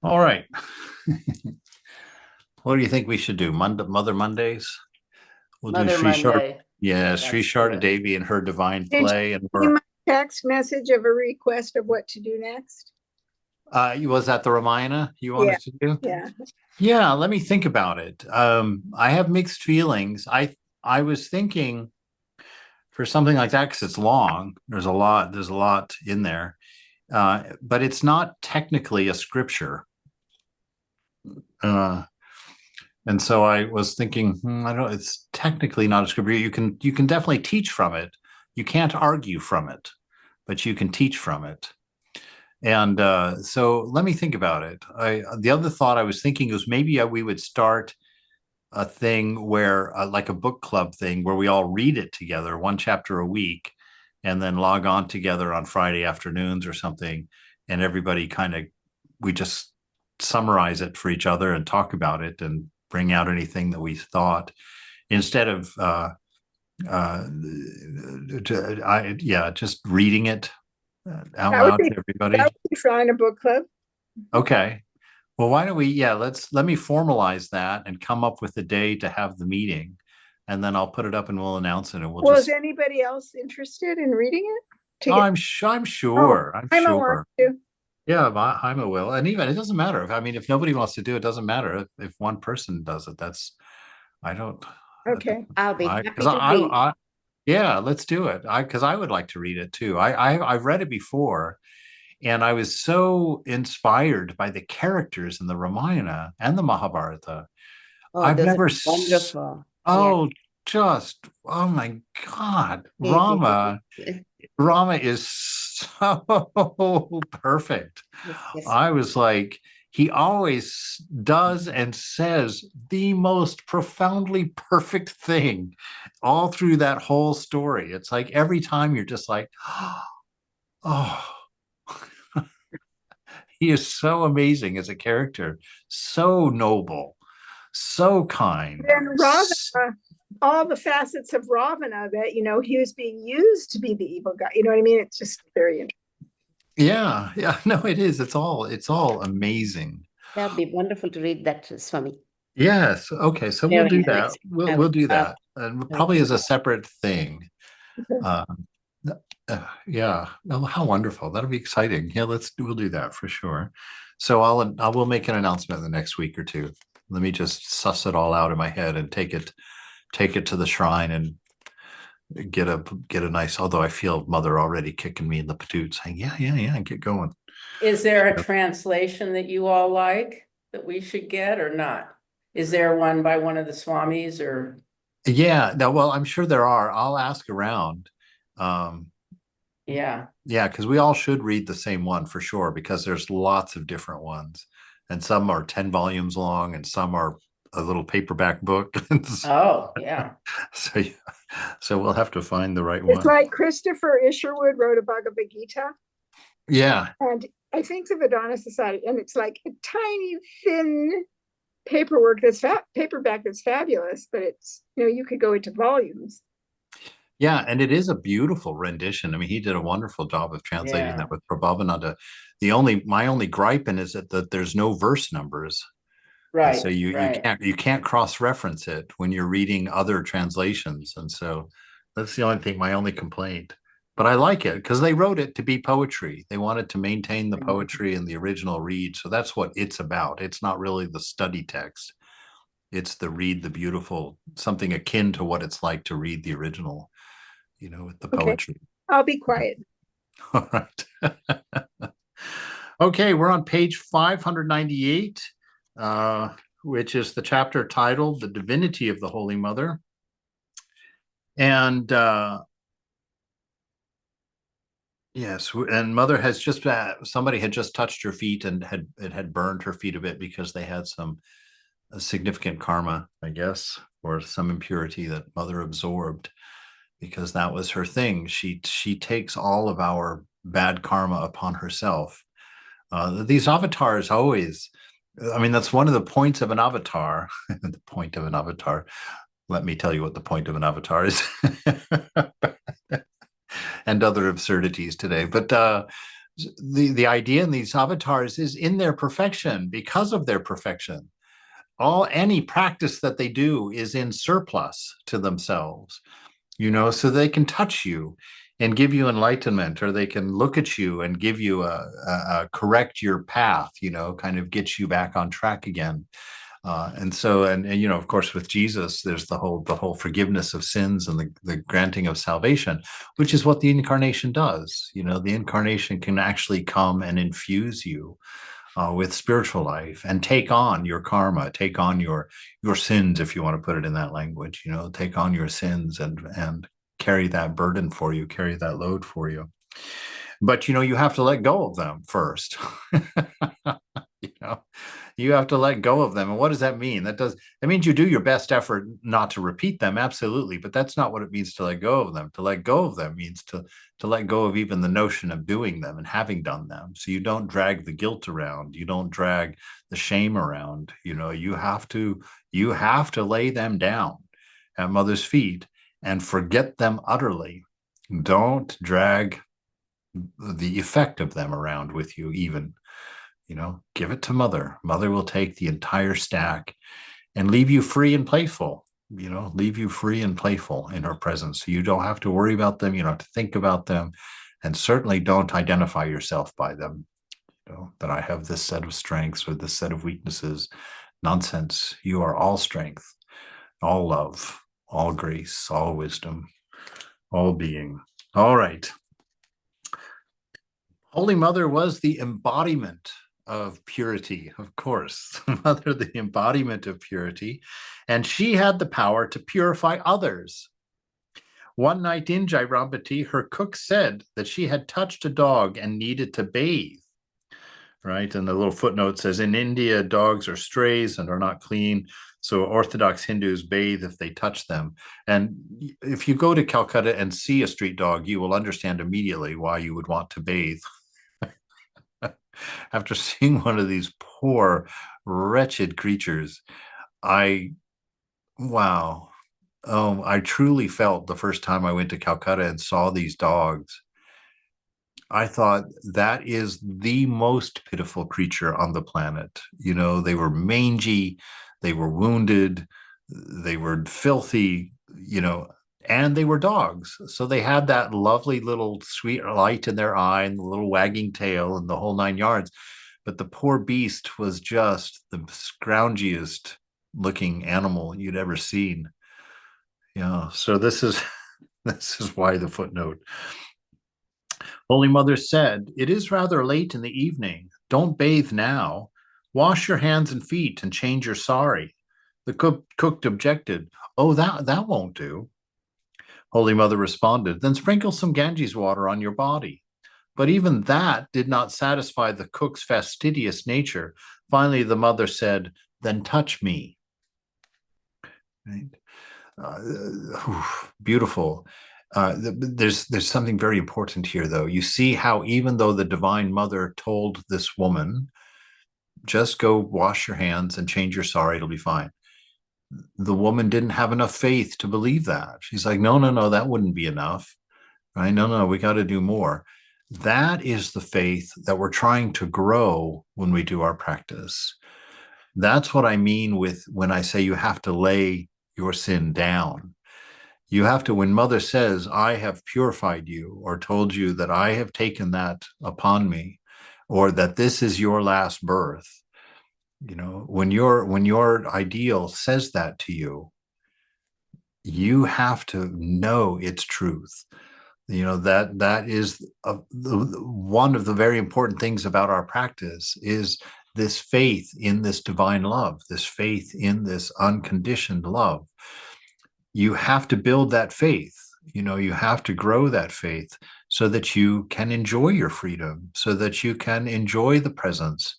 All right. What do you think we should do? Mother Mondays? We'll do Mother Sri Shar. Monday. Yeah, Sri Let's do Sharda it. Devi and her divine Did play. And you see we're my text message of a request of what to do next? was that the Ramayana you Yeah, wanted to do? yeah. Yeah, let me think about it. I have mixed feelings. I was thinking for something like that because it's long. There's a lot in there. But it's not technically a scripture. Uh, And so I was thinking, I don't know, it's technically not a scripture. You can definitely teach from it. You can't argue from it, but you can teach from it. And so let me think about it. The other thought I was thinking was maybe we would start a thing where like a book club thing where we all read it together, one chapter a week, and then log on together on Friday afternoons or something, and everybody kind of we just summarize it for each other and talk about it and bring out anything that we thought instead of yeah, just reading it out That would loud be to that everybody. would be fine, a book club. Okay. Well, why don't we, yeah, let me formalize that and come up with a day to have the meeting. And then I'll put it up and we'll announce it and we'll Well, is just, anybody else interested in reading it? To oh, get I'm oh, sure, I'm I'm a want sure. to. Yeah, I'm a will. And even it doesn't matter. I mean, if nobody wants to do it, doesn't matter. If one person does it, I don't, Okay. I'll be because happy to read. yeah, let's do it. Because I would like to read it too. I've read it before and I was so inspired by the characters in the Ramayana and the Mahabharata. Oh, I've those are never, wonderful. Yeah. oh, just, oh my God, It is. Rama is so perfect. Yes, yes. I was like, he always does and says the most profoundly perfect thing all through that whole story. It's like every time you're just like, oh, he is so amazing as a character, so noble, so kind. Then Ravana, all the facets of Ravana that he was being used to be the evil guy. You know what I mean? It's just very interesting. Yeah, yeah, no, it is. It's all amazing. That'd be wonderful to read that, Swami. Yes. Okay. So we'll Very do that. interesting. We'll I we'll would do love, that, and love probably to. as a separate thing. Okay. Uh, yeah. Oh, how wonderful! That'll be exciting. Yeah, we'll do that for sure. So I will make an announcement in the next week or two. Let me just suss it all out in my head and take it to the shrine and get a nice. Although I feel Mother already kicking me in the patoot, saying, "Yeah, yeah, yeah, get going." Is there a translation that you all like that we should get or not? Is there one by one of the Swamis or? Yeah. No, well, I'm sure there are. I'll ask around. Um, Yeah, Yeah, because we all should read the same one for sure, because there's lots of different ones. And some are 10 volumes long and some are a little paperback book. oh, yeah. So yeah, so we'll have to find the right It's one. like Christopher Isherwood wrote a Bhagavad Gita, Yeah. and I think the Vedanta Society, and it's like a tiny, thin paperback that's fabulous, but it's you could go into volumes. Yeah, and it is a beautiful rendition. I mean, he did a wonderful job of translating Yeah, that with Prabhavananda. My only gripe in is that there's no verse numbers. And so right, you right. can't cross-reference it when you're reading other translations. And so that's the only thing, my only complaint. But I like it because they wrote it to be poetry. They wanted to maintain the poetry and the original read. So that's what it's about. It's not really the study text. It's the read the beautiful, something akin to what it's like to read the original, with the Okay, poetry. I'll be quiet. All right. Okay, we're on page 598, which is the chapter titled The Divinity of the Holy Mother. And yes, and Mother has just, somebody had just touched her feet and it had burned her feet a bit because they had some significant karma, I guess, or some impurity that Mother absorbed because that was her thing. She takes all of our bad karma upon herself. These avatars always, I mean, that's one of the points of an avatar. The point of an avatar. Let me tell you what the point of an avatar is. And other absurdities today. But the idea in these avatars is in their perfection, because of their perfection. Any practice that they do is in surplus to themselves, so they can touch you and give you enlightenment, or they can look at you and give you a correct your path, kind of get you back on track again. And of course, with Jesus, there's the whole forgiveness of sins and the granting of salvation, which is what the incarnation does. The incarnation can actually come and infuse you with spiritual life and take on your karma, take on your sins, if you want to put it in that language. Take on your sins and carry that burden for you, carry that load for you. But you have to let go of them first. You have to let go of them. And what does that mean? That means you do your best effort not to repeat them, absolutely, but that's not what it means to let go of them. To let go of them means to let go of even the notion of doing them and having done them. So you don't drag the guilt around, you don't drag the shame around. You have to lay them down at Mother's feet and forget them utterly. Don't drag the effect of them around with you even. Give it to Mother. Mother will take the entire stack and leave you free and playful, leave you free and playful in her presence. So you don't have to worry about them. You don't have to think about them, and certainly don't identify yourself by them. That I have this set of strengths or this set of weaknesses. Nonsense. You are all strength, all love, all grace, all wisdom, all being. All right. Holy Mother was the embodiment of purity, of course. Mother, the embodiment of purity, and she had the power to purify others. One night in Jairambati, her cook said that she had touched a dog and needed to bathe. Right, and the little footnote says, in India, dogs are strays and are not clean, so Orthodox Hindus bathe if they touch them. And if you go to Calcutta and see a street dog, you will understand immediately why you would want to bathe. After seeing one of these poor, wretched creatures, wow. I truly felt the first time I went to Calcutta and saw these dogs, I thought that is the most pitiful creature on the planet. They were mangy, they were wounded, they were filthy, and they were dogs. So they had that lovely little sweet light in their eye and the little wagging tail and the whole 9 yards. But the poor beast was just the scroungiest looking animal you'd ever seen. So this is why the footnote. Holy Mother said, "It is rather late in the evening. Don't bathe now. Wash your hands and feet and change your sari." The cook objected. "Oh, that won't do." Holy Mother responded, "Then sprinkle some Ganges water on your body." But even that did not satisfy the cook's fastidious nature. Finally, the Mother said, "Then touch me." Right? Beautiful. There's something very important here, though. You see how even though the Divine Mother told this woman, just go wash your hands and change your sari, it'll be fine, the woman didn't have enough faith to believe that. She's like, no, that wouldn't be enough. Right? No, we got to do more. That is the faith that we're trying to grow when we do our practice. That's what I mean when I say you have to lay your sin down. You have to, when Mother says, "I have purified you," or told you that I have taken that upon me, or that this is your last birth, when your ideal says that to you, you have to know its truth. That is one of the very important things about our practice is this faith in this divine love, this faith in this unconditioned love. You have to build that faith. You have to grow that faith so that you can enjoy your freedom, so that you can enjoy the presence,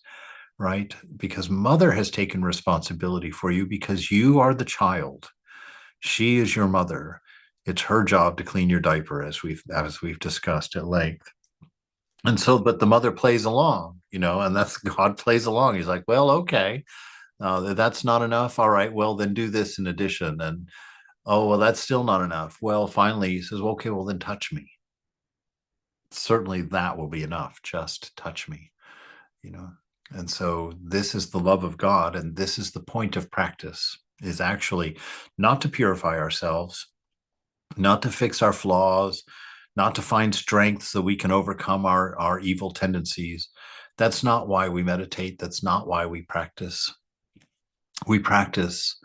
right? Because Mother has taken responsibility for you because you are the child. She is your mother. It's her job to clean your diaper, as we've discussed at length. And so, but the Mother plays along, and that's God plays along. He's like, well, okay, that's not enough. All right, well, then do this in addition. And oh, well, that's still not enough. Well, finally, he says, well, okay, well, then touch me. certainly that will be enough. Just touch me, you know. And so this is the love of God, and this is the point of practice, is actually not to purify ourselves, not to fix our flaws, not to find strength so we can overcome our evil tendencies. That's not why we meditate. That's not why we practice. We practice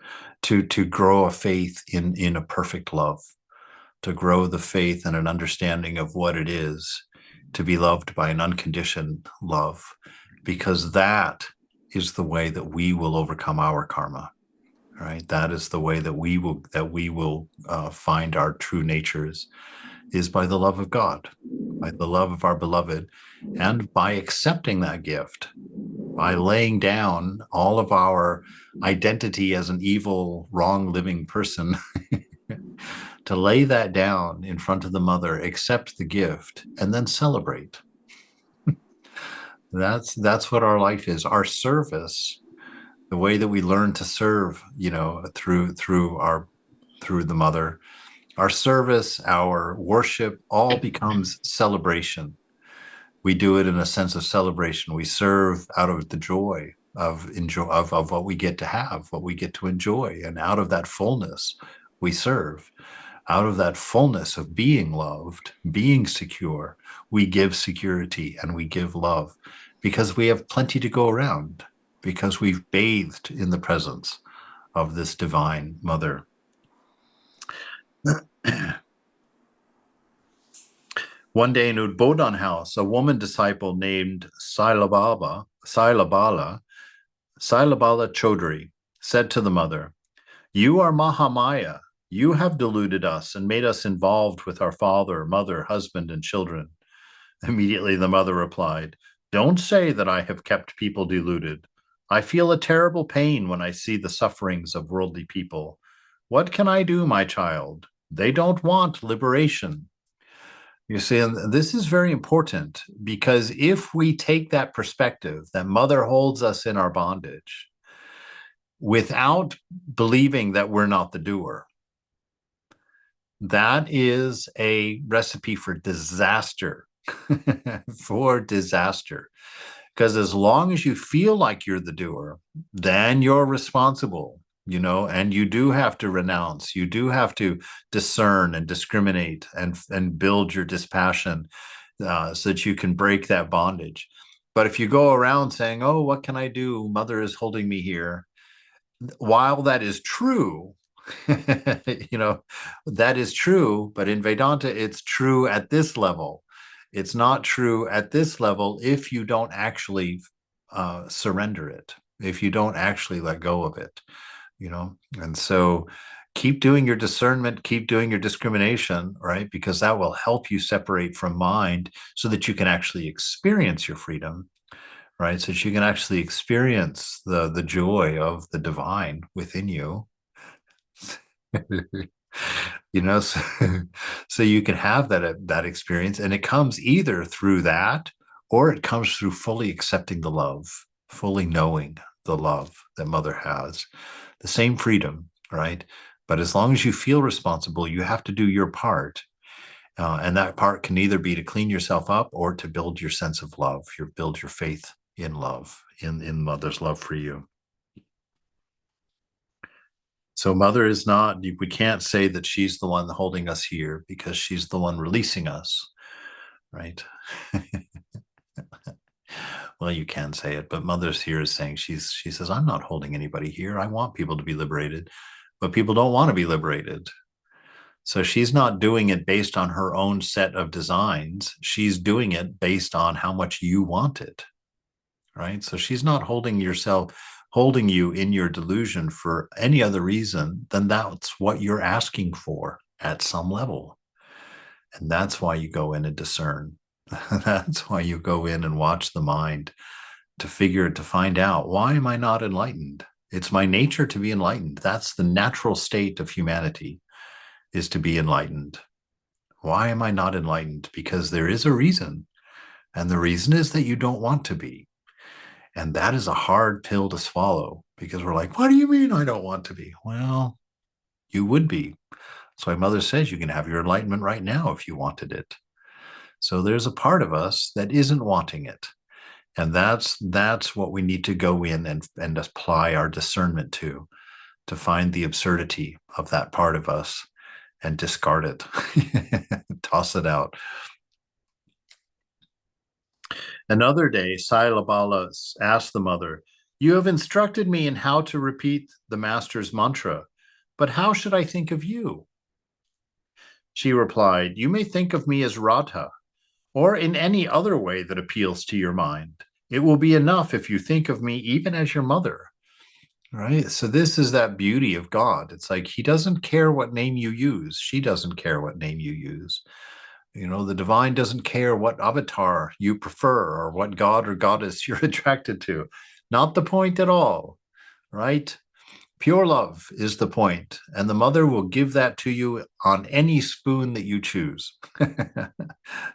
to grow a faith in a perfect love, to grow the faith and an understanding of what it is to be loved by an unconditioned love, because that is the way that we will overcome our karma. Right? That is the way that we will find our true natures, is by the love of God, by the love of our beloved, and by accepting that gift, by laying down all of our identity as an evil, wrong living person, to lay that down in front of the mother, accept the gift, and then celebrate. That's what our life is. Our service, the way that we learn to serve, through the mother, our service, our worship, all becomes celebration. We do it in a sense of celebration. We serve out of the joy of what we get to have, what we get to enjoy. And out of that fullness, we serve. Out of that fullness of being loved, being secure, we give security and we give love, because we have plenty to go around, because we've bathed in the presence of this divine mother. One day in Udbodhan house, a woman disciple named Sailabala Chaudhary said to the mother, "You are Mahamaya. You have deluded us and made us involved with our father, mother, husband, and children." Immediately the mother replied, "Don't say that I have kept people deluded. I feel a terrible pain when I see the sufferings of worldly people. What can I do, my child? They don't want liberation." You see, and this is very important, because if we take that perspective that mother holds us in our bondage without believing that we're not the doer, that is a recipe for disaster, for disaster. Because as long as you feel like you're the doer, then you're responsible, and you do have to renounce, you do have to discern and discriminate and build your dispassion, so that you can break that bondage. But if you go around saying, "Oh, what can I do? Mother is holding me here," while that is true, that is true, but in Vedanta, it's true at this level. It's not true at this level if you don't actually surrender it, if you don't actually let go of it, And so keep doing your discernment, keep doing your discrimination, right? Because that will help you separate from mind so that you can actually experience your freedom, right? So that you can actually experience the joy of the divine within you. So, so you can have that experience, and it comes either through that, or it comes through fully accepting the love, fully knowing the love that mother has, the same freedom, right? But as long as you feel responsible, you have to do your part, and that part can either be to clean yourself up or to build your sense of love, build your faith in love, in mother's love for you. So mother is not, we can't say that she's the one holding us here, because she's the one releasing us, right? Well, you can say it, but mother's here is saying, she says, "I'm not holding anybody here. I want people to be liberated, but people don't want to be liberated." So she's not doing it based on her own set of designs. She's doing it based on how much you want it, right? So she's not holding you in your delusion for any other reason than that's what you're asking for at some level. And that's why you go in and discern. That's why you go in and watch the mind to find out, why am I not enlightened? It's my nature to be enlightened. That's the natural state of humanity, is to be enlightened. Why am I not enlightened? Because there is a reason. And the reason is that you don't want to be. And that is a hard pill to swallow, because we're like, "What do you mean I don't want to be?" Well, you would be. That's why mother says you can have your enlightenment right now if you wanted it. So there's a part of us that isn't wanting it. And that's what we need to go in and apply our discernment to find the absurdity of that part of us and discard it, toss it out. Another day, Sailabala asked the mother, "You have instructed me in how to repeat the master's mantra, but how should I think of you?" She replied, "You may think of me as Radha, or in any other way that appeals to your mind. It will be enough if you think of me even as your mother." Right? So this is that beauty of God. It's like he doesn't care what name you use. She doesn't care what name you use. The divine doesn't care what avatar you prefer or what god or goddess you're attracted to. Not the point at all, right? Pure love is the point, and the mother will give that to you on any spoon that you choose.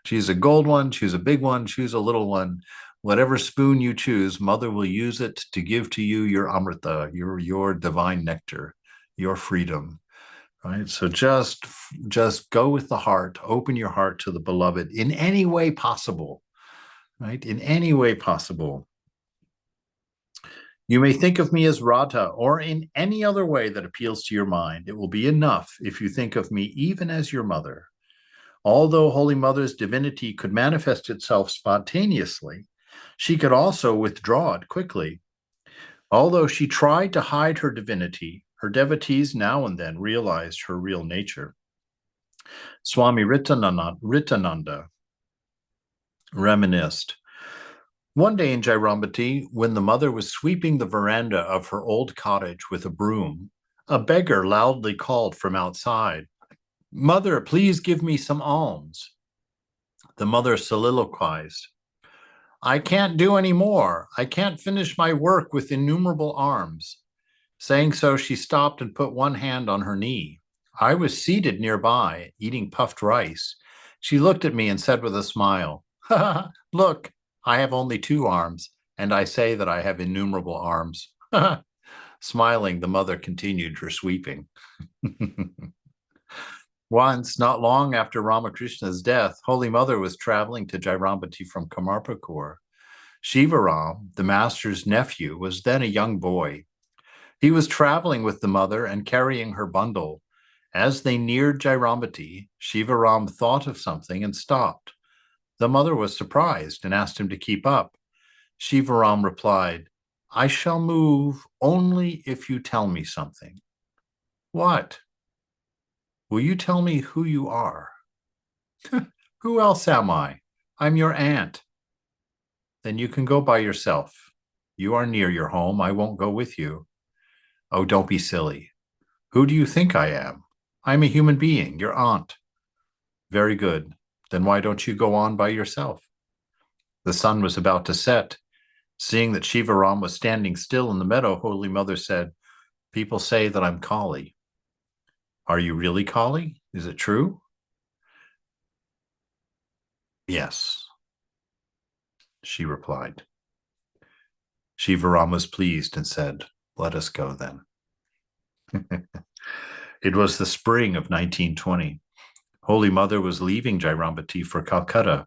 Choose a gold one, choose a big one, choose a little one. Whatever spoon you choose, mother will use it to give to you your amrita, your divine nectar, your freedom. Right? So just go with the heart, open your heart to the beloved in any way possible, right? In any way possible. You may think of me as Radha or in any other way that appeals to your mind. It will be enough if you think of me even as your mother. Although Holy Mother's divinity could manifest itself spontaneously, she could also withdraw it quickly. Although she tried to hide her divinity, her devotees now and then realized her real nature. Swami Ritananda reminisced. One day in Jairambati, when the mother was sweeping the veranda of her old cottage with a broom, a beggar loudly called from outside, "Mother, please give me some alms." The mother soliloquized, "I can't do any more. I can't finish my work with innumerable arms." Saying so, she stopped and put one hand on her knee. I was seated nearby, eating puffed rice. She looked at me and said with a smile, "Look, I have only 2 arms, and I say that I have innumerable arms." Smiling, the mother continued her sweeping. Once, not long after Ramakrishna's death, Holy Mother was traveling to Jairambati from Kamarpur. Shivaram, the master's nephew, was then a young boy. He was traveling with the mother and carrying her bundle. As they neared Jairambati, Shivaram thought of something and stopped. The mother was surprised and asked him to keep up. Shivaram replied, "I shall move only if you tell me something." "What?" "Will you tell me who you are?" "Who else am I? I'm your aunt." "Then you can go by yourself. You are near your home. I won't go with you." "Oh, don't be silly. Who do you think I am?" "I'm a human being, your aunt." "Very good. Then why don't you go on by yourself?" The sun was about to set. Seeing that Shivaram was standing still in the meadow, Holy Mother said, "People say that I'm Kali." "Are you really Kali? Is it true?" "Yes," she replied. Shivaram was pleased and said, "Let us go then." It was the spring of 1920. Holy Mother was leaving Jairambati for Calcutta.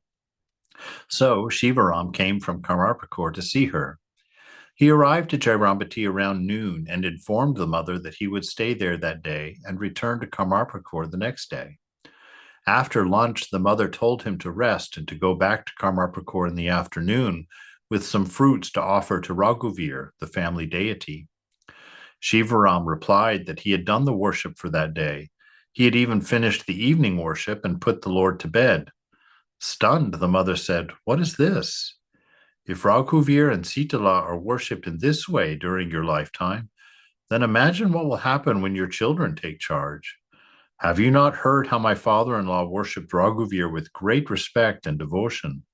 So Shivaram came from Kamarpur to see her. He arrived at Jairambati around noon and informed the mother that he would stay there that day and return to Kamarpur the next day. After lunch, the mother told him to rest and to go back to Kamarpur in the afternoon with some fruits to offer to Raghuvir, the family deity. Shivaram replied that he had done the worship for that day. He had even finished the evening worship and put the Lord to bed. Stunned, the mother said, "What is this? If Raghuvir and Sitala are worshipped in this way during your lifetime, then imagine what will happen when your children take charge. Have you not heard how my father-in-law worshipped Raghuvir with great respect and devotion?"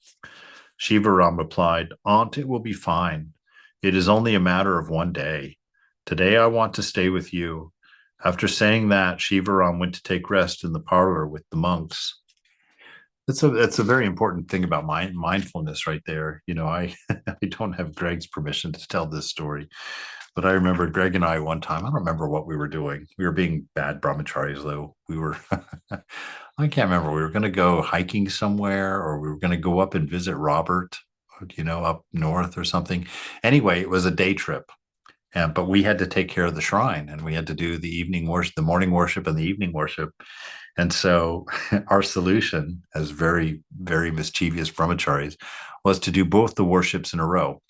Shivaram replied, "Aunt, it will be fine. It is only a matter of one day. Today I want to stay with you." After saying that, Shivaram went to take rest in the parlor with the monks. That's a very important thing about mindfulness right there. I don't have Greg's permission to tell this story, But I remember Greg and I one time, I don't remember what we were doing. We were being bad brahmacharis, though. We were, I can't remember. We were going to go hiking somewhere, or we were going to go up and visit Robert, up north or something. Anyway, it was a day trip. But we had to take care of the shrine, and we had to do the evening worship, the morning worship and the evening worship. And so our solution, as very, very mischievous brahmacharis, was to do both the worships in a row.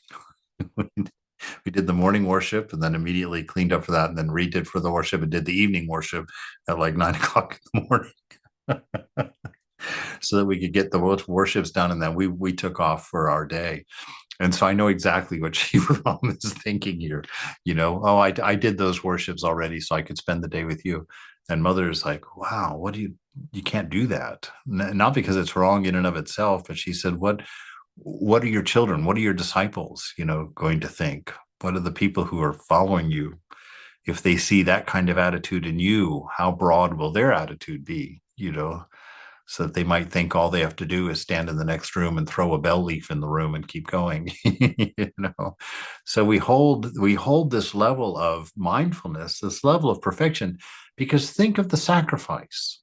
We did the morning worship and then immediately cleaned up for that, and then redid for the worship and did the evening worship at like 9 o'clock in the morning. So that we could get the worships done, and then we took off for our day. And so I know exactly what Shiva Ram is thinking here. I did those worships already, so I could spend the day with you. And Mother's like, wow, you can't do that. Not because it's wrong in and of itself, but she said, what are your children? What are your disciples, going to think? What are the people who are following you? If they see that kind of attitude in you, how broad will their attitude be, so that they might think all they have to do is stand in the next room and throw a bell leaf in the room and keep going. So we hold this level of mindfulness, this level of perfection, because think of the sacrifice.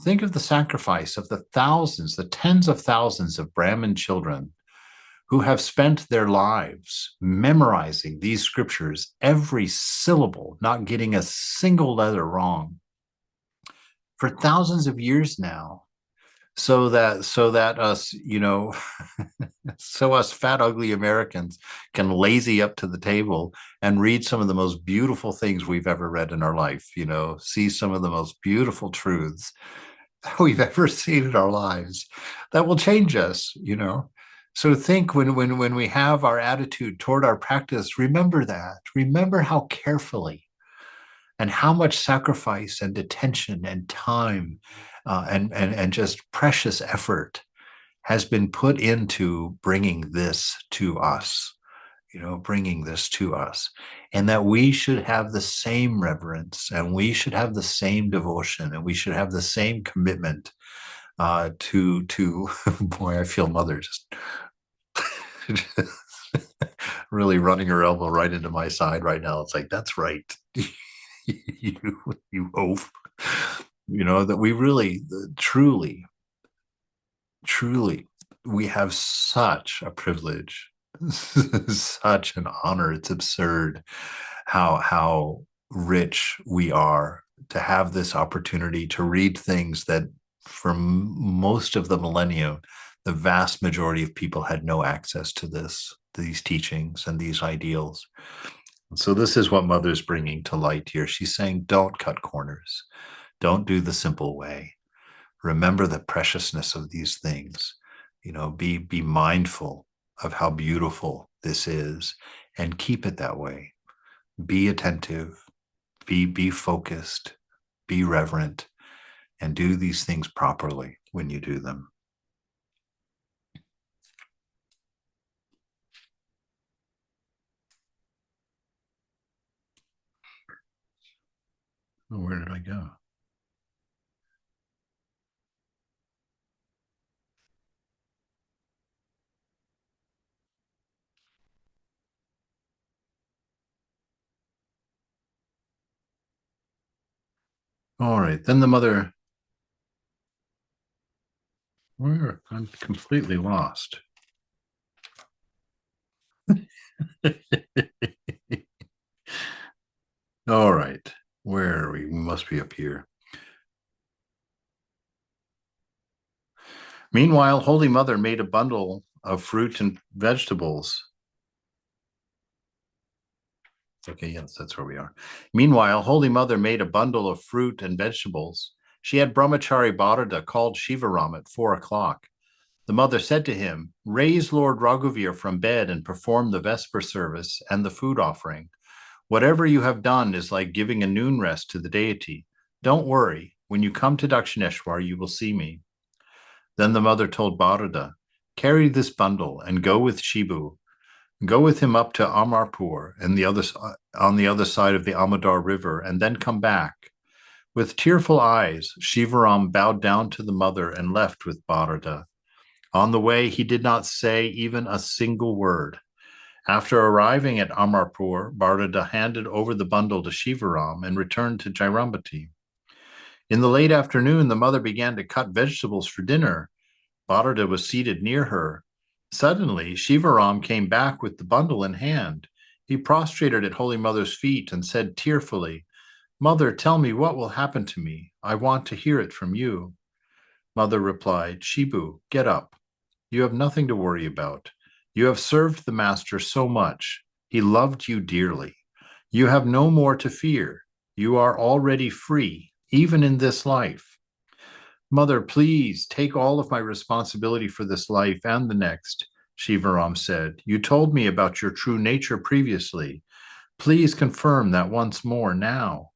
Think of the sacrifice of the thousands, the tens of thousands of Brahmin children who have spent their lives memorizing these scriptures, every syllable, not getting a single letter wrong, for thousands of years now, so that us, so us fat, ugly Americans can lazy up to the table and read some of the most beautiful things we've ever read in our life, see some of the most beautiful truths that we've ever seen in our lives that will change us, So think when we have our attitude toward our practice, remember that. Remember how carefully and how much sacrifice and attention and time and just precious effort has been put into bringing this to us, and that we should have the same reverence, and we should have the same devotion, and we should have the same commitment to boy, I feel Mother just really running her elbow right into my side right now. It's like, that's right. you oaf, that we really, truly, we have such a privilege, such an honor. It's absurd how rich we are to have this opportunity to read things that for most of the millennium, the vast majority of people had no access to these teachings and these ideals. So this is what Mother's bringing to light here. She's saying, don't cut corners. Don't do the simple way. Remember the preciousness of these things. Be mindful of how beautiful this is and keep it that way. Be attentive, be focused, be reverent, and do these things properly when you do them. Where did I go? All right, then the Mother, I'm completely lost. All right, where are we? We must be up here. Meanwhile, Holy Mother made a bundle of fruit and vegetables. Okay, yes, that's where we are. Meanwhile, Holy Mother made a bundle of fruit and vegetables. She had Brahmachari Bharata called Shivaram at 4 o'clock. The mother said to him, raise Lord Raghuvir from bed and perform the Vesper service and the food offering. Whatever you have done is like giving a noon rest to the deity. Don't worry. When you come to Dakshineshwar, you will see me. Then the mother told Bharata, carry this bundle and go with Shibu. Go with him up to Amarpur and on the other side of the Amadar River, and then come back. With tearful eyes, Shivaram bowed down to the mother and left with Bharata. On the way, he did not say even a single word. After arriving at Amarpur, Bharata handed over the bundle to Shivaram and returned to Jairambati. In the late afternoon, the mother began to cut vegetables for dinner. Bharata was seated near her. Suddenly, Shivaram came back with the bundle in hand. He prostrated at Holy Mother's feet and said tearfully, "Mother, tell me what will happen to me. I want to hear it from you." Mother replied, "Shibu, get up. You have nothing to worry about. You have served the Master so much. He loved you dearly. You have no more to fear. You are already free, even in this life. Mother, please take all of my responsibility for this life and the next," Shivaram said. "You told me about your true nature previously. Please confirm that once more now."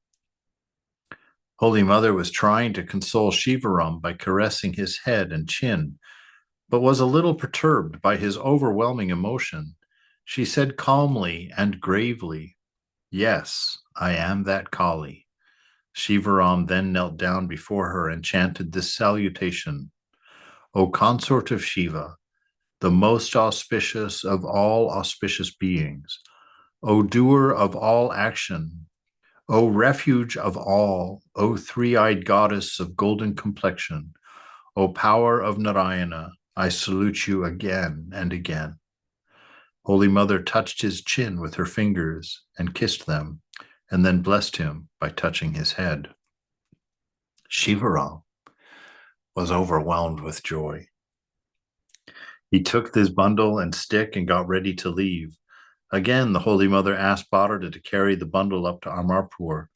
Holy Mother was trying to console Shivaram by caressing his head and chin, but was a little perturbed by his overwhelming emotion. She said calmly and gravely, "Yes, I am that Kali." Shivaram then knelt down before her and chanted this salutation: "O consort of Shiva, the most auspicious of all auspicious beings, O doer of all action, O refuge of all, O three-eyed goddess of golden complexion, O power of Narayana, I salute you again and again." Holy Mother touched his chin with her fingers and kissed them, and then blessed him by touching his head. Shivaram was overwhelmed with joy. He took this bundle and stick and got ready to leave. Again, the Holy Mother asked Bharata to carry the bundle up to Amarpur.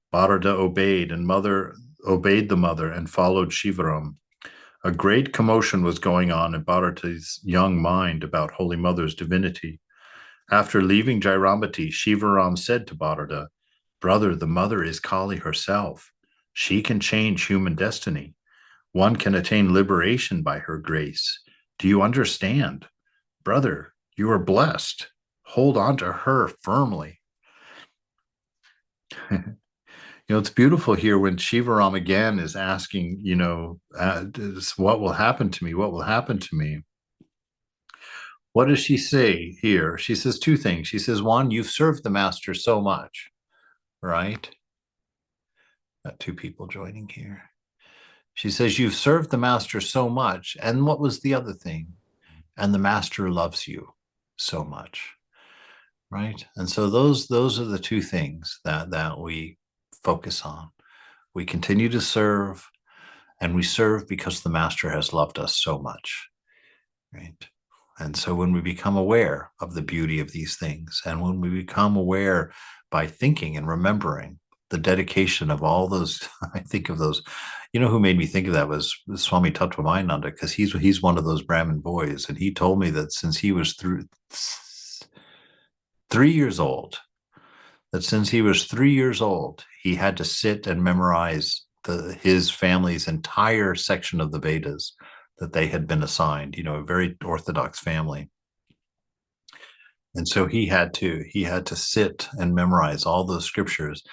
Bharata obeyed the mother and followed Shivaram. A great commotion was going on in Bharata's young mind about Holy Mother's divinity. After leaving Jairambati, Shivaram said to Bharata, "Brother, the mother is Kali herself. She can change human destiny. One can attain liberation by her grace. Do you understand? Brother, you are blessed. Hold on to her firmly." It's beautiful here when Shivaram again is asking, what will happen to me? What will happen to me? What does she say here? She says two things. She says, one, you've served the Master so much, right? Got two people joining here. She says, you've served the Master so much. And what was the other thing? And the Master loves you so much, right? And so those are the two things that we focus on. We continue to serve, and we serve because the Master has loved us so much, right? And so when we become aware of the beauty of these things, and when we become aware by thinking and remembering the dedication of all those, I think of those, who made me think of that was Swami Tattvamayinanda, because he's one of those Brahmin boys. And he told me that since he was 3 years old, he had to sit and memorize his family's entire section of the Vedas that they had been assigned, a very orthodox family. And so he had to sit and memorize all those scriptures.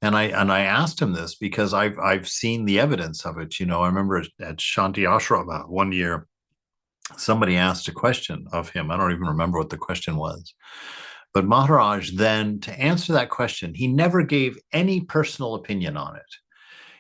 And I asked him this because I've seen the evidence of it. I remember at Shanti Ashrama one year, somebody asked a question of him. I don't even remember what the question was. But Maharaj then, to answer that question, he never gave any personal opinion on it.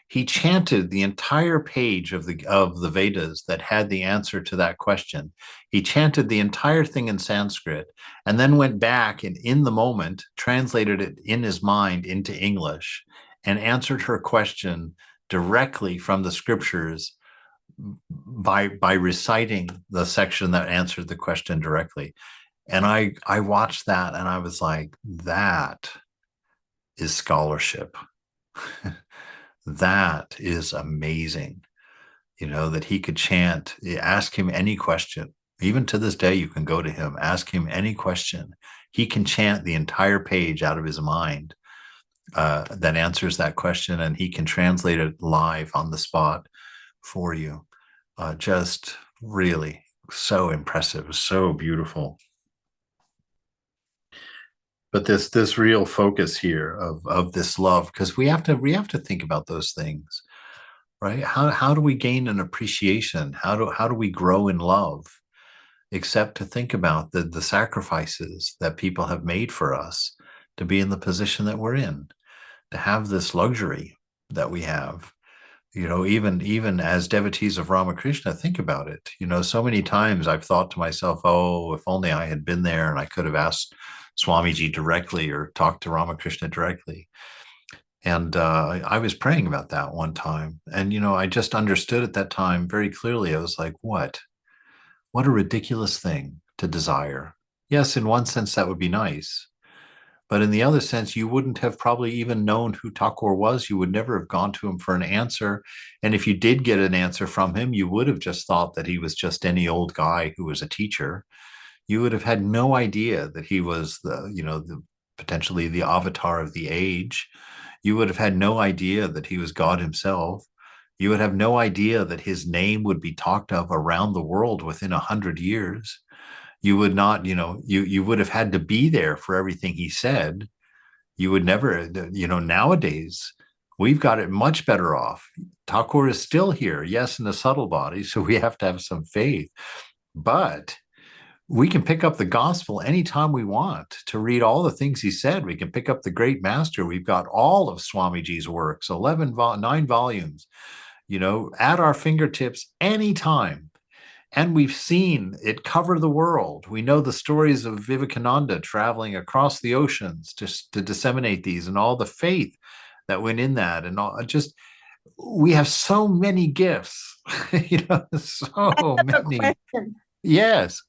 He chanted the entire page of the Vedas that had the answer to that question. He chanted the entire thing in Sanskrit, and then went back and in the moment translated it in his mind into English and answered her question directly from the scriptures by reciting the section that answered the question directly. And I watched that and I was like, that is scholarship. That is amazing, that he could chant. Ask him any question. Even to this day, you can go to him, ask him any question. He can chant the entire page out of his mind that answers that question, and he can translate it live on the spot for you. Just really so impressive, so beautiful. But this real focus here of this love, because we have to think about those things, right? How do we gain an appreciation? How do we grow in love? except to think about the sacrifices that people have made for us to be in the position that we're in, to have this luxury that we have. Even as devotees of Ramakrishna, think about it. So many times I've thought to myself, oh, if only I had been there and I could have asked Swamiji directly or talked to Ramakrishna directly. And I was praying about that one time. And, I just understood at that time very clearly. I was like, what a ridiculous thing to desire. Yes, in one sense, that would be nice. But in the other sense, you wouldn't have probably even known who Thakur was. You would never have gone to him for an answer. And if you did get an answer from him, you would have just thought that he was just any old guy who was a teacher. You would have had no idea that he was potentially the avatar of the age. You would have had no idea that he was God himself. You would have no idea that his name would be talked of around the world within 100 years. You would not, you would have had to be there for everything he said. You would never, nowadays, we've got it much better off. Thakur is still here, yes, in a subtle body, so we have to have some faith. But we can pick up the gospel anytime we want to read all the things he said. We can pick up the great master. We've got all of Swamiji's works, 9 volumes, at our fingertips anytime. And we've seen it cover the world. We know the stories of Vivekananda traveling across the oceans to disseminate these, and all the faith that went in that. And we have so many gifts, so many. Question. Yes.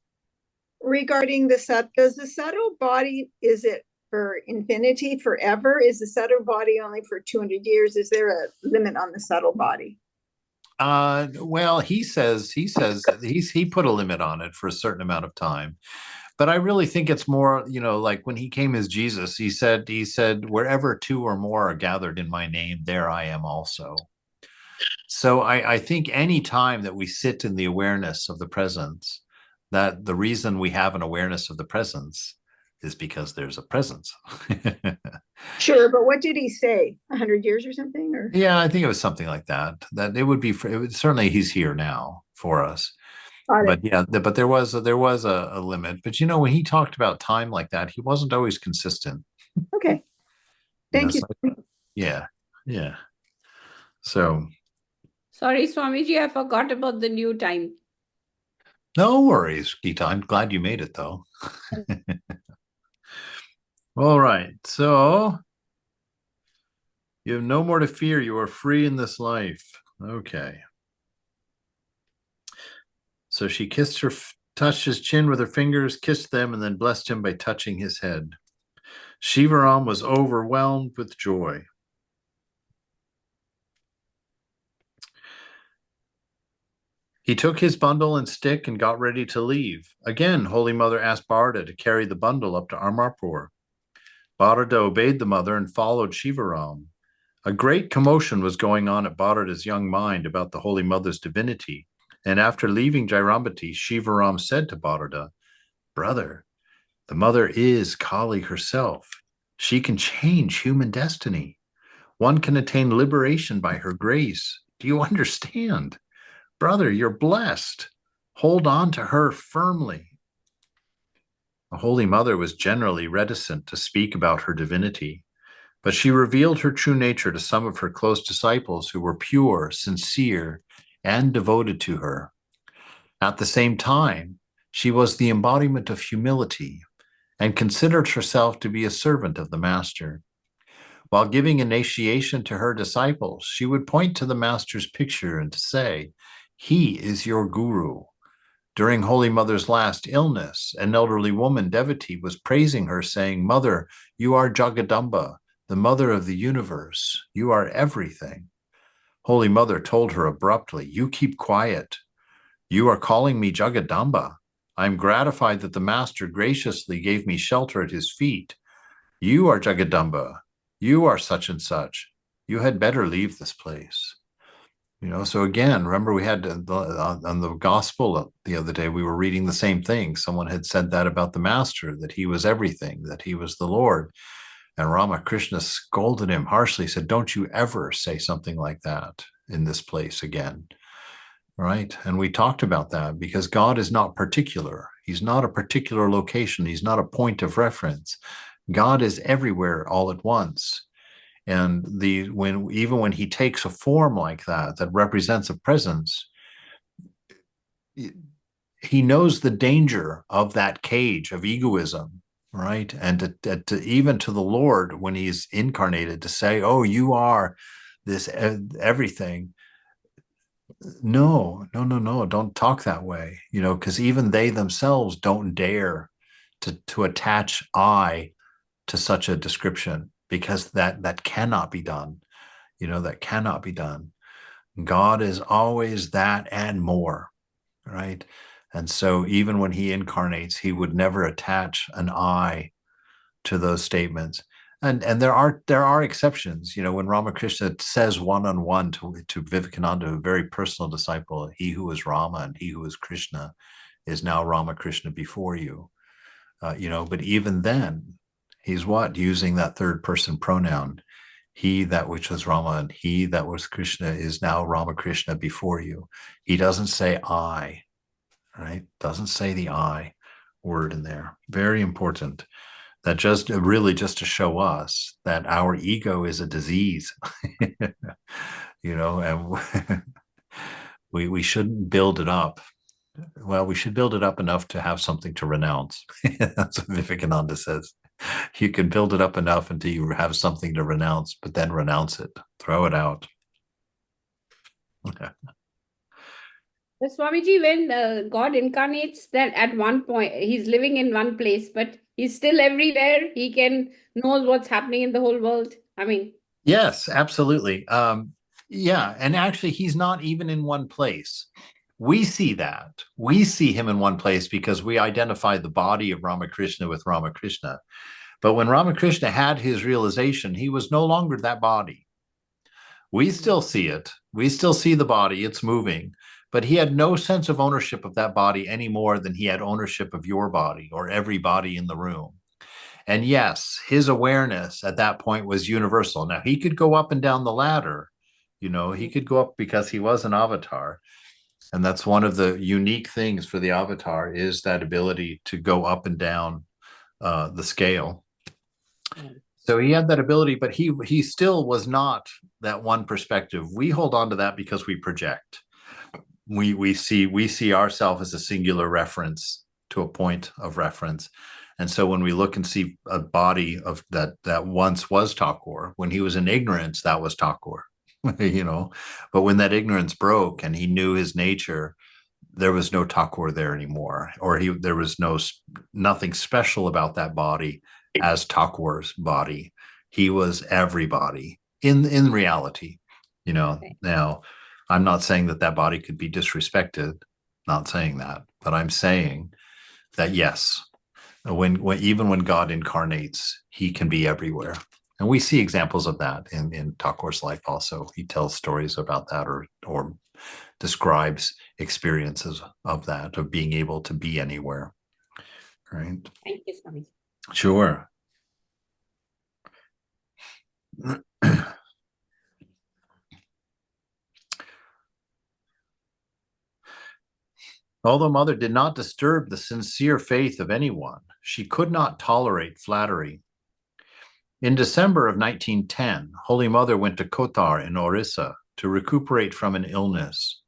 Regarding does the subtle body, is it for infinity, forever? Is the subtle body only for 200 years? Is there a limit on the subtle body? Well, he says he put a limit on it for a certain amount of time, but I really think it's more, like when he came as Jesus, he said, wherever 2 or more are gathered in my name, there I am also. So I think any time that we sit in the awareness of the presence, that the reason we have an awareness of the presence is because there's a presence. Sure, but what did he say? 100 years or something? Or yeah, I think it was something like that. That it would be certainly he's here now for us. But yeah, but there was a limit. But when he talked about time like that, he wasn't always consistent. Okay, thank you. Yeah. So. Sorry, Swamiji, I forgot about the new time. No worries, Geeta. I'm glad you made it, though. All right. So you have no more to fear. You are free in this life. Okay. So she touched his chin with her fingers, kissed them, and then blessed him by touching his head. Shivaram was overwhelmed with joy. He took his bundle and stick and got ready to leave. Again, Holy Mother asked Bharata to carry the bundle up to Amarpur. Bharata obeyed the mother and followed Shivaram. A great commotion was going on at Bharata's young mind about the Holy Mother's divinity, and after leaving Jairambati, Shivaram said to Bharata, "Brother, the mother is Kali herself. She can change human destiny. One can attain liberation by her grace. Do you understand? Brother, you're blessed. Hold on to her firmly." The Holy Mother was generally reticent to speak about her divinity, but she revealed her true nature to some of her close disciples who were pure, sincere, and devoted to her. At the same time, she was the embodiment of humility and considered herself to be a servant of the Master. While giving initiation to her disciples, she would point to the Master's picture and to say, "He is your guru." During Holy Mother's last illness, an elderly woman, devotee, was praising her, saying, "Mother, you are Jagadamba, the mother of the universe. You are everything." Holy Mother told her abruptly, "You keep quiet. You are calling me Jagadamba. I am gratified that the Master graciously gave me shelter at his feet. You are Jagadamba. You are such and such. You had better leave this place." So again, remember we had on the gospel the other day, we were reading the same thing. Someone had said that about the Master, that he was everything, that he was the Lord. And Ramakrishna scolded him harshly, said, "Don't you ever say something like that in this place again." Right? And we talked about that because God is not particular. He's not a particular location. He's not a point of reference. God is everywhere all at once. And even when he takes a form like that represents a presence, he knows the danger of that cage of egoism, right? And to even to the Lord, when he's incarnated, to say, oh, you are this everything. No, don't talk that way, because even they themselves don't dare to attach I to such a description, because that cannot be done. That cannot be done. God is always that and more, right? And so even when he incarnates, he would never attach an I to those statements. And there are exceptions. When Ramakrishna says one-on-one to Vivekananda, a very personal disciple, he who is Rama and he who is Krishna is now Ramakrishna before you. But even then, he's using that third person pronoun. He that which was Rama and he that was Krishna is now Ramakrishna before you. He doesn't say I, right? Doesn't say the I word in there. Very important. That just to show us that our ego is a disease, and we shouldn't build it up. Well, we should build it up enough to have something to renounce. That's what Vivekananda says. You can build it up enough until you have something to renounce, but then renounce it, throw it out. Swamiji, when God incarnates, that at one point he's living in one place, but he's still everywhere. He knows what's happening in the whole world. I mean, yes, absolutely. Yeah, and actually, he's not even in one place. We see that. We see him in one place because we identify the body of Ramakrishna with Ramakrishna. But when Ramakrishna had his realization, he was no longer that body. We still see it. We still see the body. It's moving. But he had no sense of ownership of that body any more than he had ownership of your body or every body in the room. And yes, his awareness at that point was universal. Now, he could go up and down the ladder. He could go up because he was an avatar. And that's one of the unique things for the avatar, is that ability to go up and down the scale. So he had that ability, but he still was not that one perspective. We hold on to that because we project. We see ourselves as a singular reference to a point of reference. And so when we look and see a body of that once was Thakur, when he was in ignorance, that was Thakur, but when that ignorance broke and he knew his nature, there was no Thakur there anymore, or there was nothing special about that body as Thakur's body. He was everybody in reality, Okay. Now, I'm not saying that body could be disrespected, not saying that, but I'm saying that yes, even when God incarnates, he can be everywhere. And we see examples of that in Thakur's life also. He tells stories about that or describes experiences of that, of being able to be anywhere. Right? Thank you, Swami. Sure. Although Mother did not disturb the sincere faith of anyone, she could not tolerate flattery. In December of 1910, Holy Mother went to Kotar in Orissa to recuperate from an illness.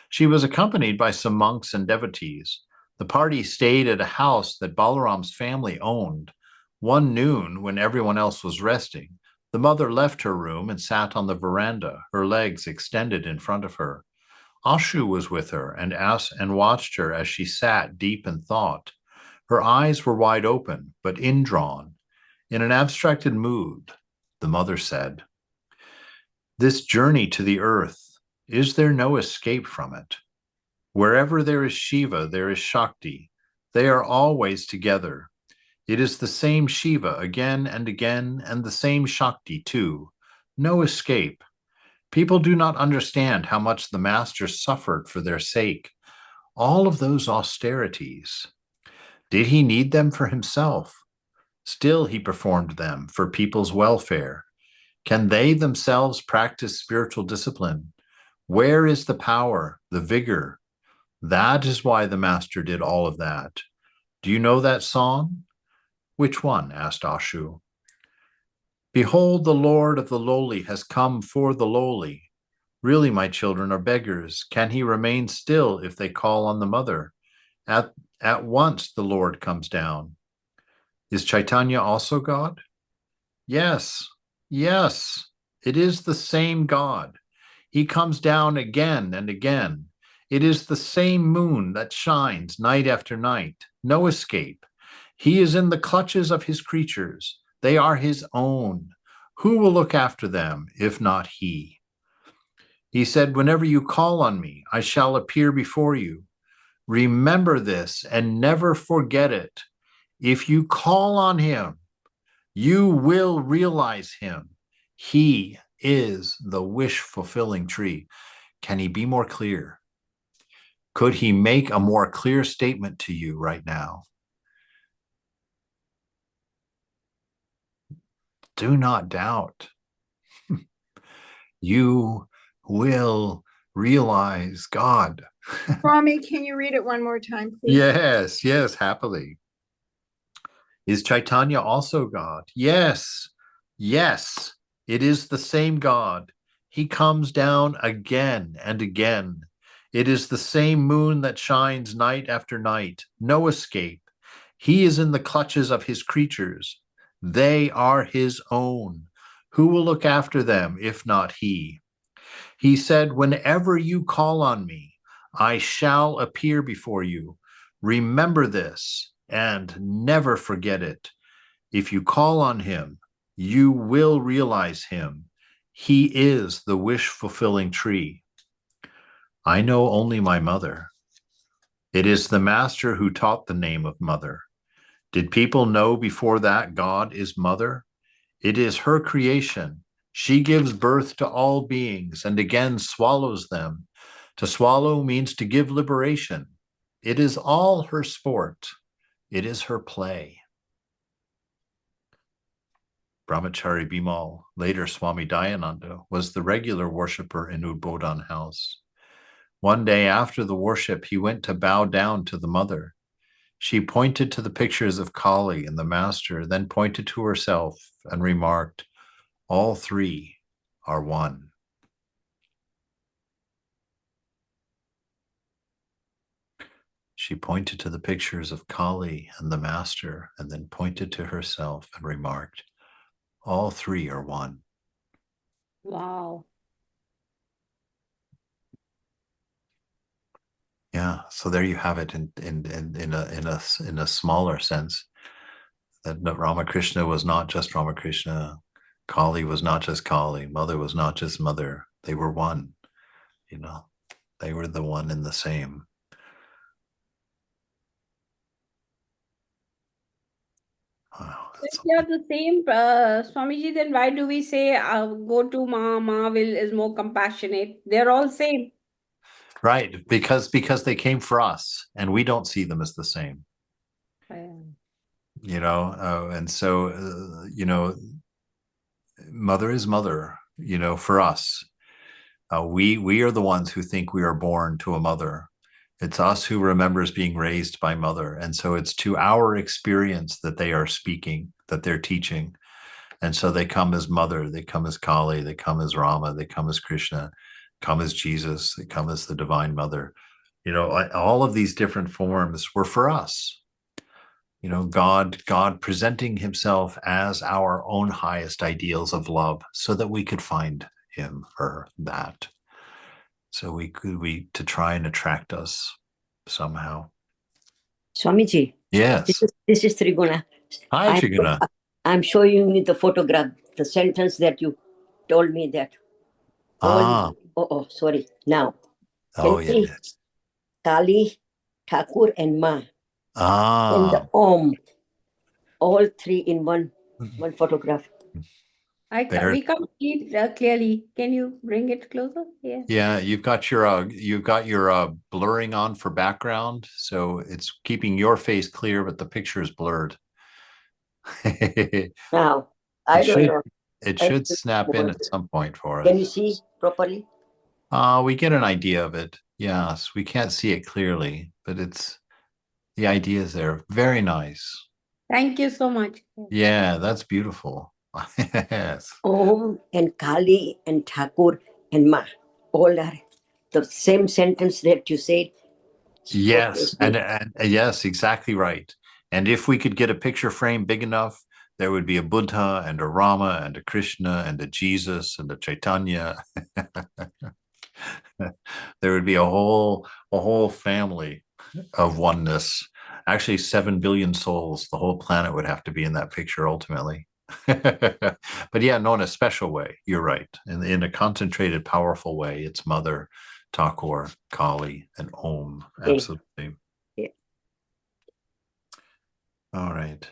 She was accompanied by some monks and devotees. The party stayed at a house that Balaram's family owned. One noon, when everyone else was resting, the mother left her room and sat on the veranda, her legs extended in front of her. Ashu was with her and watched her as she sat deep in thought. Her eyes were wide open, but indrawn. In an abstracted mood, the mother said, "This journey to the earth, is there no escape from it? Wherever there is Shiva, there is Shakti. They are always together. It is the same Shiva again and again, and the same Shakti too. No escape. People do not understand how much the Master suffered for their sake. All of those austerities. Did he need them for himself? Still he performed them for people's welfare. Can they themselves practice spiritual discipline? Where is the power, the vigor? That is why the Master did all of that. Do you know that song? Which one? Asked Ashu. Behold, the Lord of the lowly has come for the lowly. Really, my children are beggars. Can he remain still if they call on the mother? At once the Lord comes down. Is Chaitanya also God? Yes, yes, it is the same God. He comes down again and again. It is the same moon that shines night after night. No escape. He is in the clutches of his creatures. They are his own. Who will look after them if not he? He said, whenever you call on me, I shall appear before you. Remember this and never forget it. If you call on him, you will realize him. He is the wish-fulfilling tree. Can he be more clear? Could he make a more clear statement to you right now? Do not doubt. You will realize God. Swami, can you read it one more time, please? Yes, yes, happily. Is Chaitanya also God? Yes, yes, it is the same God. He comes down again and again. It is the same moon that shines night after night. No escape. He is in the clutches of his creatures. They are his own. Who will look after them if not he? He said, whenever you call on me, I shall appear before you. Remember this and never forget it. If you call on him, you will realize him. He is the wish-fulfilling tree. I know only my mother. It is the master who taught the name of mother. Did people know before that God is mother? It is her creation. She gives birth to all beings and again swallows them. To swallow means to give liberation. It is all her sport. It is her play. Brahmachari Bimal, later Swami Dayananda, was the regular worshipper in Udbodhan house. One day after the worship, he went to bow down to the mother. She pointed to the pictures of Kali and the master, then pointed to herself and remarked, all three are one. She pointed to the pictures of Kali and the master, and then pointed to herself and remarked, all three are one. Wow. Yeah, so there you have it in a smaller sense, that Ramakrishna was not just Ramakrishna, Kali was not just Kali, Mother was not just Mother. They were one, you know, they were the one and the same. Wow, If they are the same, Swamiji, then why do we say go to Ma is more compassionate? They're all same. right, because they came for us and we don't see them as the same. You know, and so you know, mother is mother, you know, for us. We are the ones who think we are born to a mother. It's us who remembers being raised by mother. And so it's to our experience that they are speaking, that they're teaching. And so they come as mother, they come as Kali, they come as Rama, they come as Krishna, come as Jesus, they come as the divine mother. You know, all of these different forms were for us. You know, God presenting himself as our own highest ideals of love so that we could find him or that. So to try and attract us somehow. Swamiji. Yes. This is Triguna. Hi, Triguna. I'm showing you the photograph, the sentence that you told me that. Sorry. Now. Oh, yeah. Kali, Thakur, and Ma. And the Om. All three in one photograph. We can't see it clearly. Can you bring it closer? Yeah. Yeah, you've got your blurring on for background, so it's keeping your face clear, but the picture is blurred. Now, I don't know. It should snap in at some point for us. Can you see properly? We get an idea of it. Yes, we can't see it clearly, but it's The idea is there. Very nice. Thank you so much. Yeah, that's beautiful. Yes. Om and Kali and Thakur and Ma all are the same sentence that you said. Yes, and yes, exactly right. And if we could get a picture frame big enough, there would be a Buddha and a Rama and a Krishna and a Jesus and a Chaitanya. There would be a whole family of oneness. Actually, 7 billion souls. The whole planet would have to be in that picture ultimately. But yeah, no, in a special way. You're right. In a concentrated, powerful way. It's Mother, Thakur, Kali, and Om. Absolutely. Yeah. All right.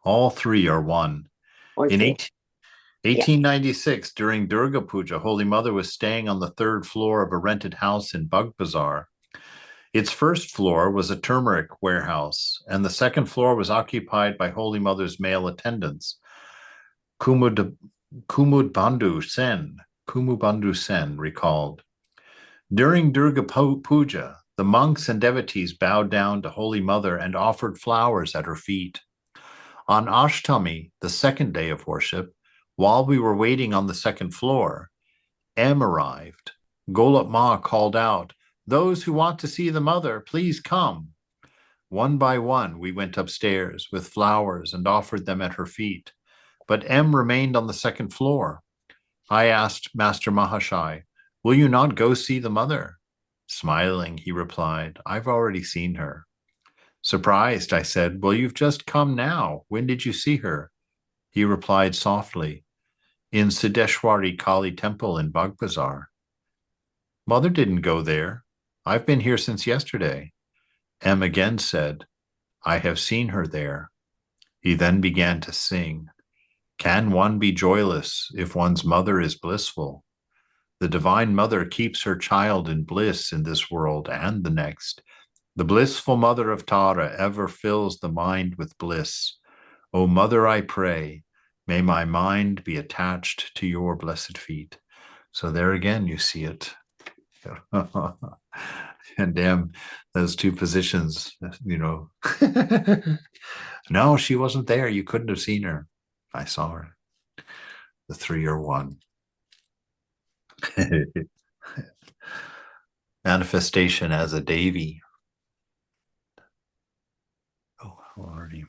All three are one. In 1896, during Durga Puja, Holy Mother was staying on the third floor of a rented house in Bug Bazaar. Its first floor was a turmeric warehouse, and the second floor was occupied by Holy Mother's male attendants. Kumudbandhu Sen recalled. During Durga Puja, the monks and devotees bowed down to Holy Mother and offered flowers at her feet. On Ashtami, the second day of worship, while we were waiting on the second floor, M arrived. Golap Ma called out, "Those who want to see the mother, please come." One by one, we went upstairs with flowers and offered them at her feet. But M remained on the second floor. I asked Master Mahashai, "Will you not go see the mother?" Smiling, he replied, "I've already seen her." Surprised, I said, "Well, you've just come now. When did you see her?" He replied softly, "In Siddheshwari Kali Temple in Bagbazar." "Mother didn't go there. I've been here since yesterday." M again said, "I have seen her there." He then began to sing. Can one be joyless if one's mother is blissful? The Divine Mother keeps her child in bliss in this world and the next. The blissful Mother of Tara ever fills the mind with bliss. O Mother, I pray, may my mind be attached to your blessed feet. So there again, you see it. And damn, those two positions, you know. No, she wasn't there. You couldn't have seen her. I saw her. The three are one. Manifestation as a Devi. Oh, already.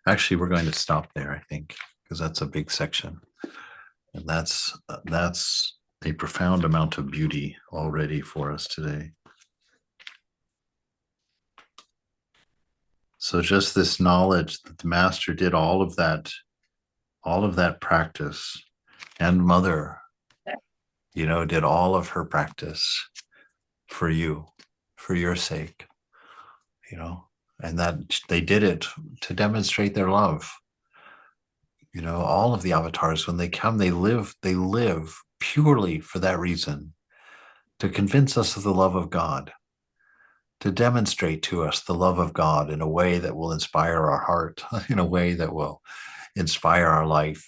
Actually, we're going to stop there, I think, because that's a big section. And that's a profound amount of beauty already for us today. So just this knowledge that the master did all of that practice, and Mother, you know, did all of her practice for you, for your sake, you know, and that they did it to demonstrate their love. You know, all of the avatars, when they come, they live purely for that reason, to convince us of the love of God, to demonstrate to us the love of God in a way that will inspire our heart, in a way that will inspire our life,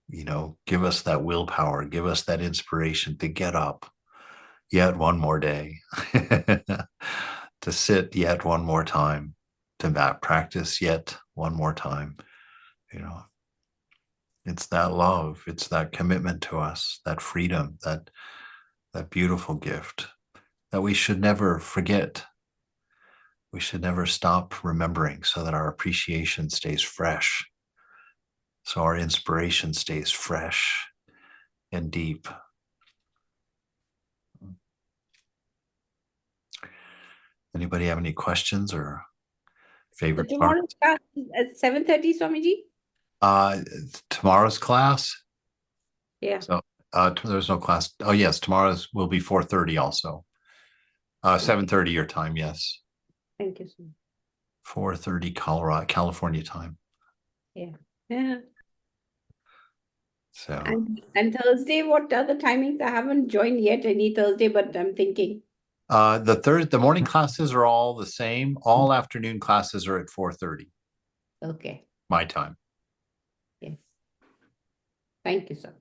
you know, give us that willpower, give us that inspiration to get up yet one more day, to sit yet one more time, to practice yet one more time. You know, it's that love, it's that commitment to us, that freedom, that beautiful gift that we should never forget. We should never stop remembering, so that our appreciation stays fresh, so our inspiration stays fresh and deep. Anybody have any questions or So favorite tomorrow's class is at 7:30, Swamiji? Tomorrow's class? Yeah. So there's no class. Oh yes, tomorrow's will be 4:30 also. 7:30 your time, yes. Thank you so much. 4:30 California time. Yeah. Yeah. So And Thursday, what are the timings? I haven't joined yet any Thursday, but I'm thinking. the morning classes are all the same. All afternoon classes are at 4:30 Okay. my time. Yes. Thank you, sir.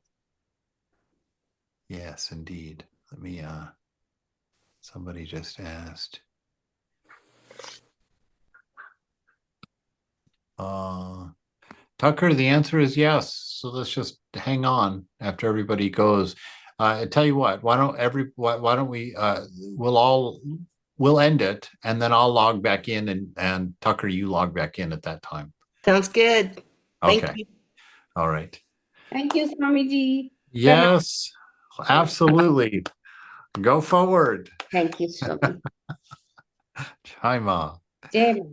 Yes, indeed. Let me Somebody just asked. Tucker, the answer is yes. So let's just hang on after everybody goes. I tell you what, why don't we we'll end it and then I'll log back in and Tucker, you log back in at that time. Sounds good. Thank Okay. you. All right. Thank you, Swamiji. Yes, absolutely. Go forward. Thank you, Swami. Chai Ma. Jai Ma.